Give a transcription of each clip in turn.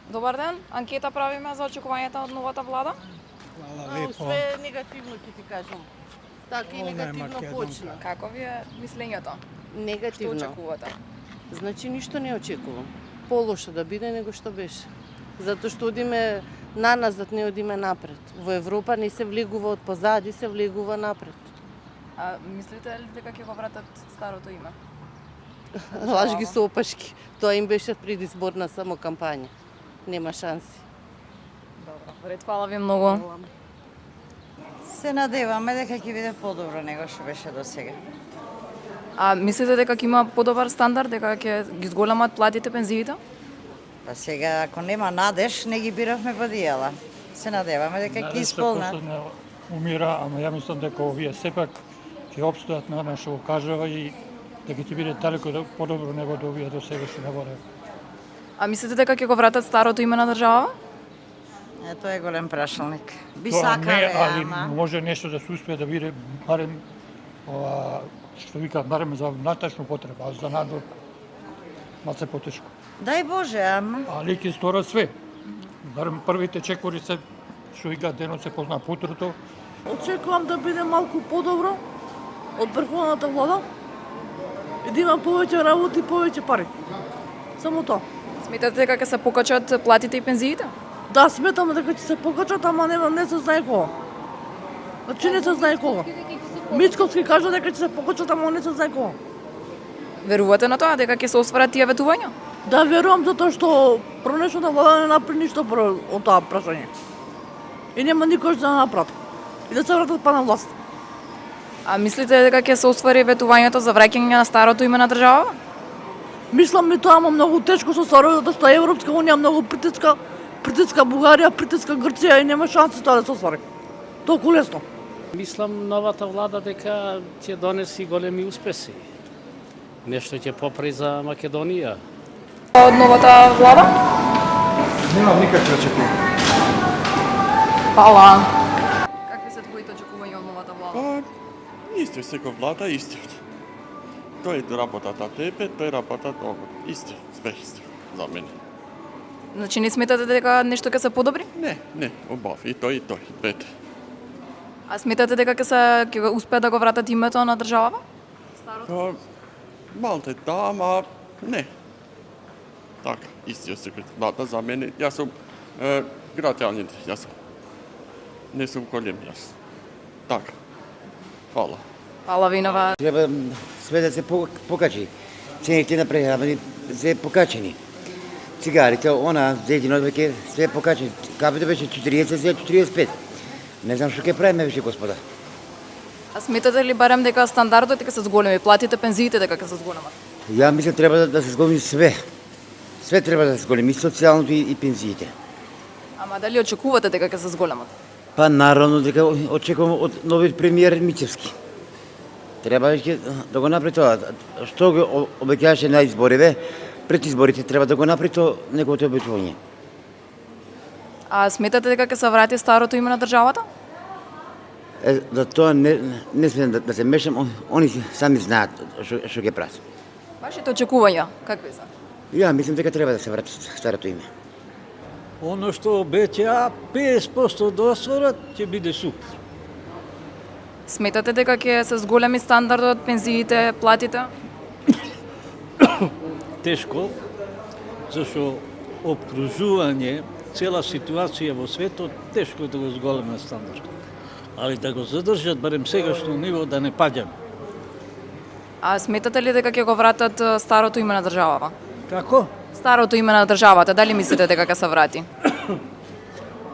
Добар ден, анкета правиме за очекувањата од новата влада. Hvala lepo. Sve negativno ќе ти кажам. Така и Ona je негативно Македонка. почна. Како ви е мислењето? Што Негативно. очекувате? Значи ништо не очекувам. Полошо да биде него што беше. Затоа што одиме наназад, не одиме напред. Во Европа не се влегува од позади, се влегува напред. А мислите ли дека ќе го вратат старото име? Лаж ги со опашки. Тоа им беше предизборна само кампања. Нема шанси. Добро. Ред, фала ви многу. Се надеваме дека ќе биде подобро него што беше до сега. А мислите дека ќе има подобар стандард, дека ќе ги зголемат платите, пензиите? Па сега, ако нема надеж, не ги биравме бадијала. Се надеваме дека ќе исполнат. Не умира, ама ја мислам дека овие сепак ќе обстојат на што го кажува и дека ќе биде далеко подобро него од овие до сега што не воде. А мислите дека ќе го вратат старото име на држава? Тоа е голем прашалник. Би Тоа не, сакале, али ама... може нешто да се успее да биде барем што викаат барем за внатрешна потреба, а за надвор малце потешко. Дај Боже, ама... Али ќе сторат све. Барем првите чекори се што викаат денот се позна утрото. Очекувам да биде малку подобро од врховната влада и да има повеќе работи и повеќе пари. Само тоа. Сметате дека ќе се покачат платите и пензиите? Да, сметам дека ќе се покачат, ама не се знае кога. Значи не се знае кога. Мицковски кажа дека ќе се покачат, ама не се знае кога. Верувате на тоа дека ќе се остварат тие ветувања? Да, верувам затоа што пронешната влада не направи ништо од тоа прашање. И нема никош да направат. И да се вратат па на власт. А мислите дека ќе се оствари ветувањето за враќање на старото име на држава? Мислам ми тоа, ама многу тешко со старото, затоа што Европска унија многу притиска Бугарија, притиска Грција и нема шанси тоа да се оствари. Толку лесно. Мислам новата влада дека ќе донеси големи успеси. Нешто ќе попри за Македонија. Од новата влада? Немам никакви очекувања. Фала. Какви се твоите очекувања од новата влада? Исто, секој влада истиот. Тој работат на тебе, тој работат овој. Исто, све исто за мене. Значи не сметате дека нешто ќе се подобри? Не, убав, и тој, двете. А сметате дека ќе успеат да го вратат името на државава? Па, малте да, ама не. Така, истиот секој влада за мене. Јас сум граѓанин, јас сум. Не сум голем јас. Така. Фала. Фала ви на вас. Треба све да се покачи. Цените на прехрана се покачени. Цигарите, она, за един веќе све покачени. Капите беше 40, сега 45. Не знам што ќе правиме више, господа. А сметате ли барем дека стандардот дека се зголеми, платите, пензиите дека ќе се зголемат? Ја мислам треба да се зголеми све. Све треба да се зголеми, и социјалното и пензиите. Ама дали очекувате дека ќе се зголемат? Па наравно дека очекувам од новиот премиер Мицевски. Треба веќе да го направи тоа. Што го обеќаваше на избориве, пред изборите треба да го направи тоа неговото обетување. А сметате дека ќе се врати старото име на државата? За тоа не смеам да се мешам, они сами знаат што ќе прават. Вашите очекувања какви се? Ја мислам дека треба да се врати старото име. Оно што обеќаа 50% да осворат, ќе биде супер. Сметате дека ќе се зголеми стандардот, пензиите, платите? Тешко, зашто обкружување, цела ситуација во светот, тешко да го зголеме стандард. Али да го задржат барем сегашно ниво да не паѓаме. А сметате ли дека ќе го вратат старото име на државава? Како? Старото име на државата, дали мислите дека ќе се врати?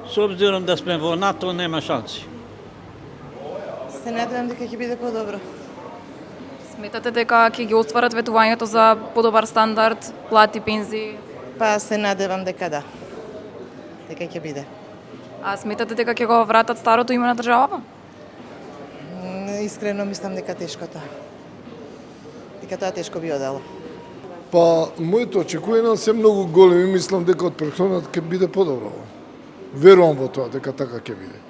С обзиром да сме во НАТО, нема шанси. Се надевам дека ќе биде подобро. Сметате дека ќе ги остварат ветувањето за подобар стандард, плати, пензии? Па се надевам дека да. Дека ќе биде. А сметате дека ќе го вратат старото име на државава? Искрено мислам дека тешко тоа. Дека тоа тешко би одело. Па, моите очекувања се многу големи, мислам дека од претходната ќе биде подобро. Верувам во тоа дека така ќе биде.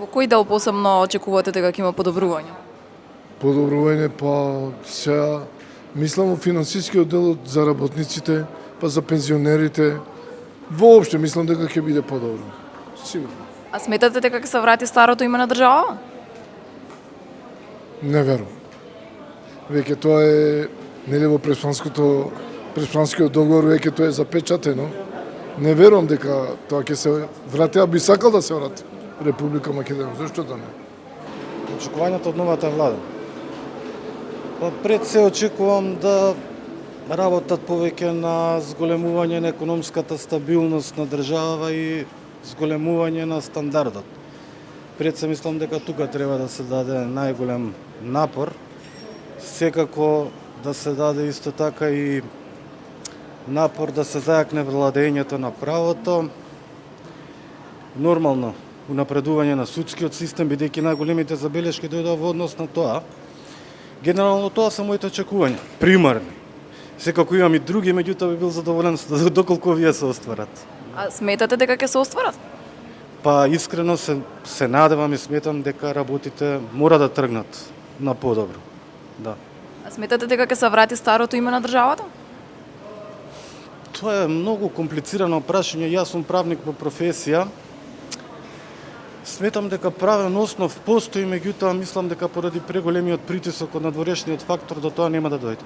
Во кој дел посебно очекувате дека ќе има подобрување? Подобрување, па сега мислам во финансискиот дел за работниците, па за пензионерите, Воопште мислам дека ќе биде подобро. Сигурно. А сметате дека ќе се врати старото име на држава? Не верувам. Веќе тоа е, нели во преспанскиот договор веќе тоа е запечатено. Не верувам дека тоа ќе се врати, а би сакал да се врати Република Македонија. Зошто да не? Очекувањата од новата влада. Па пред се очекувам да работат повеќе на зголемување на економската стабилност на држава и зголемување на стандардот. Пред се мислам дека тука треба да се даде најголем напор. Секако да се даде исто така и напор да се зајакне владењето на правото. Нормално, унапредување на судскиот систем, бидејќи најголемите забелешки дојдоа во однос на тоа. Генерално тоа се моите очекувања, примарни. Секако имам и други, меѓутоа би бил задоволен доколку овие се остварат. А сметате дека ќе се остварат? Па искрено се надевам и сметам дека работите мора да тргнат на подобро. Да. А сметате дека ќе се врати старото име на државата? Тоа е многу комплицирано прашање. Јас сум правник по професија. Сметам дека правен основ постои, меѓутоа мислам дека поради преголемиот притисок од надворешниот фактор до тоа нема да дојде.